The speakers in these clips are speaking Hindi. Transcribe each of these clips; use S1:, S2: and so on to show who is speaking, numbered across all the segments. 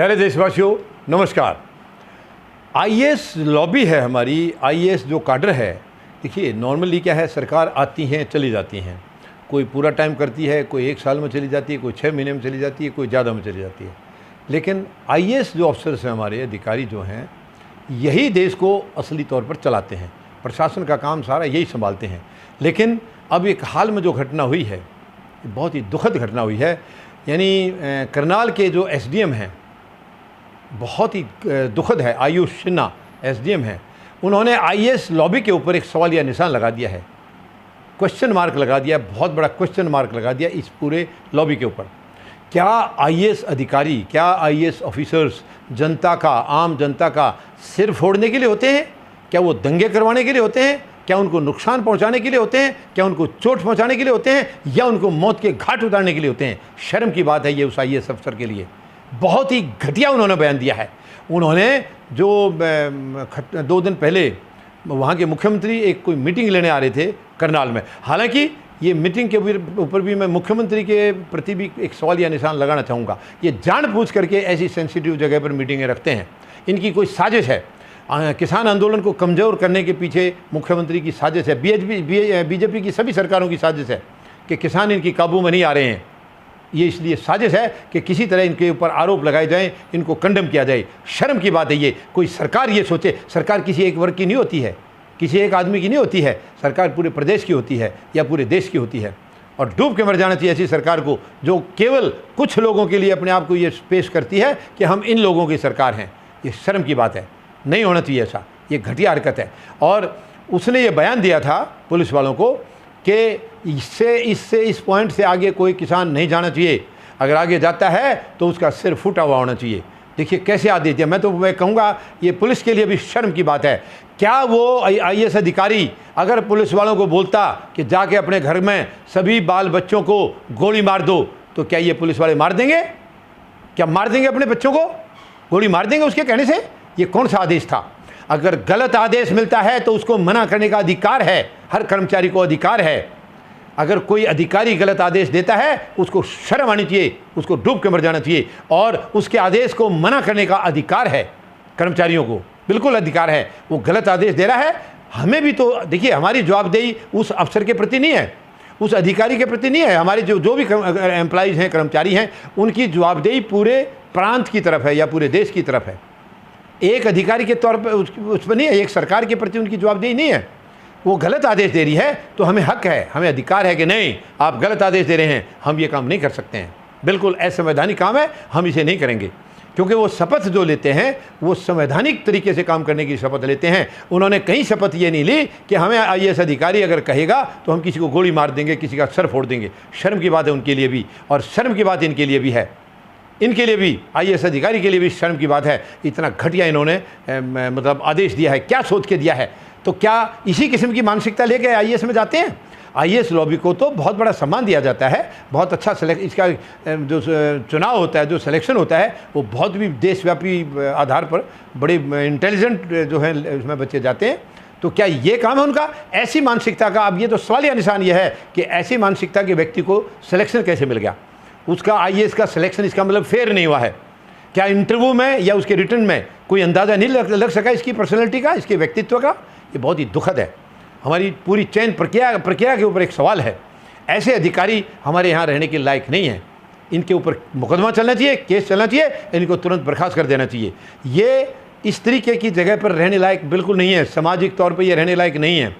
S1: प्यारे देशवासियों नमस्कार। आईएएस लॉबी है हमारी, आईएएस जो काडर है। देखिए नॉर्मली क्या है, सरकार आती हैं चली जाती हैं, कोई पूरा टाइम करती है, कोई 1 साल में चली जाती है, कोई 6 महीने में चली जाती है, कोई ज़्यादा में चली जाती है। लेकिन आईएएस जो अफसर्स हैं, हमारे अधिकारी जो हैं, यही देश को असली तौर पर चलाते हैं। प्रशासन का काम सारा यही संभालते हैं। लेकिन अब एक हाल में जो घटना हुई है, बहुत ही दुखद घटना हुई है। यानी करनाल के जो एसडीएम हैं, बहुत ही दुखद है, आयुष सिन्हा एसडीएम हैं, उन्होंने आईएएस लॉबी के ऊपर एक सवालिया निशान लगा दिया है, क्वेश्चन मार्क लगा दिया, बहुत बड़ा क्वेश्चन मार्क लगा दिया इस पूरे लॉबी के ऊपर। क्या आईएएस अधिकारी, क्या आईएएस ऑफिसर्स जनता का, आम जनता का सिर फोड़ने के लिए होते हैं? क्या वो दंगे करवाने के लिए होते हैं? क्या उनको नुकसान पहुंचाने के लिए होते हैं? क्या उनको चोट पहुंचाने के लिए होते हैं? या उनको मौत के घाट उतारने के लिए होते हैं? शर्म की बात है ये उस आईएएस अफसर के लिए। बहुत ही घटिया उन्होंने बयान दिया है। उन्होंने जो 2 दिन पहले वहाँ के मुख्यमंत्री एक कोई मीटिंग लेने आ रहे थे करनाल में। हालांकि ये मीटिंग के ऊपर भी मैं मुख्यमंत्री के प्रति भी एक सवालिया निशान लगाना चाहूँगा। ये जानबूझ करके ऐसी सेंसिटिव जगह पर मीटिंगें रखते हैं, इनकी कोई साजिश है। किसान आंदोलन को कमज़ोर करने के पीछे मुख्यमंत्री की साजिश है, बीजेपी की सभी सरकारों की साजिश है कि किसान इनकी काबू में नहीं आ रहे हैं। ये इसलिए साजिश है कि किसी तरह इनके ऊपर आरोप लगाए जाएं, इनको कंडेम किया जाए। शर्म की बात है ये। कोई सरकार ये सोचे, सरकार किसी एक वर्ग की नहीं होती है, किसी एक आदमी की नहीं होती है, सरकार पूरे प्रदेश की होती है या पूरे देश की होती है। और डूब के मर जाना चाहिए ऐसी सरकार को जो केवल कुछ लोगों के लिए अपने आप को ये पेश करती है कि हम इन लोगों की सरकार हैं। ये शर्म की बात है, नहीं होना चाहिए ऐसा, ये घटिया हरकत है। और उसने ये बयान दिया था पुलिस वालों को कि इस पॉइंट से आगे कोई किसान नहीं जाना चाहिए, अगर आगे जाता है तो उसका सिर फूटा हुआ होना चाहिए। देखिए कैसे आदेश दिया। मैं कहूँगा ये पुलिस के लिए भी शर्म की बात है। क्या वो आईएएस अधिकारी अगर पुलिस वालों को बोलता कि जाके अपने घर में सभी बाल बच्चों को गोली मार दो, तो क्या ये पुलिस वाले मार देंगे? क्या मार देंगे अपने बच्चों को? गोली मार देंगे उसके कहने से? ये कौन सा आदेश था? अगर गलत आदेश मिलता है तो उसको मना करने का अधिकार है, हर कर्मचारी को अधिकार है। अगर कोई अधिकारी गलत आदेश देता है उसको शर्म आनी चाहिए, उसको डूब के मर जाना चाहिए। और उसके आदेश को मना करने का अधिकार है कर्मचारियों को, बिल्कुल अधिकार है। वो गलत आदेश दे रहा है, हमें भी तो देखिए, हमारी जवाबदेही उस अफसर के प्रति नहीं है, उस अधिकारी के प्रति नहीं है। हमारे जो भी एम्प्लॉइज़ हैं, कर्मचारी हैं, उनकी जवाबदेही पूरे प्रांत की तरफ है या पूरे देश की तरफ है। एक अधिकारी के तौर पर उस पर नहीं है, एक सरकार के प्रति उनकी जवाबदेही नहीं है। वो गलत आदेश दे रही है तो हमें हक है, हमें अधिकार है कि नहीं, आप गलत आदेश दे रहे हैं, हम ये काम नहीं कर सकते हैं। बिल्कुल असंवैधानिक काम है, हम इसे नहीं करेंगे। क्योंकि वो शपथ जो लेते हैं वो संवैधानिक तरीके से काम करने की शपथ लेते हैं। उन्होंने कहीं शपथ ये नहीं ली कि हमें आईएएस अधिकारी अगर कहेगा तो हम किसी को गोली मार देंगे, किसी का सर फोड़ देंगे। शर्म की बात है उनके लिए भी, और शर्म की बात इनके लिए भी है। इनके लिए भी, आईएएस अधिकारी के लिए भी शर्म की बात है। इतना घटिया इन्होंने मतलब आदेश दिया है, क्या सोच के दिया है? तो क्या इसी किस्म की मानसिकता लेके आईएएस में जाते हैं? आईएएस लॉबी को तो बहुत बड़ा सम्मान दिया जाता है, बहुत अच्छा इसका जो चुनाव होता है, जो सिलेक्शन होता है, वो बहुत भी देशव्यापी आधार पर बड़े इंटेलिजेंट जो है उसमें बच्चे जाते हैं। तो क्या ये काम है उनका? ऐसी मानसिकता का अब ये तो सवालिया निशान ये है कि ऐसी मानसिकता के व्यक्ति को सिलेक्शन कैसे मिल गया? उसका आईएएस का सिलेक्शन, इसका मतलब फेयर नहीं हुआ है। क्या इंटरव्यू में या उसके रिटर्न में कोई अंदाज़ा नहीं लग सका इसकी पर्सनैलिटी का, इसके व्यक्तित्व का? ये बहुत ही दुखद है। हमारी पूरी चयन प्रक्रिया के ऊपर एक सवाल है। ऐसे अधिकारी हमारे यहाँ रहने के लायक नहीं हैं। इनके ऊपर मुकदमा चलना चाहिए, केस चलना चाहिए, इनको तुरंत बर्खास्त कर देना चाहिए। ये इस तरीके की जगह पर रहने लायक बिल्कुल नहीं है, सामाजिक तौर पर ये रहने लायक नहीं है।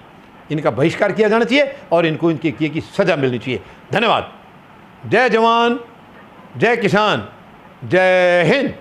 S1: इनका बहिष्कार किया जाना चाहिए और इनको इनके किए की सज़ा मिलनी चाहिए। धन्यवाद। जय जवान, जय किसान, जय हिंद।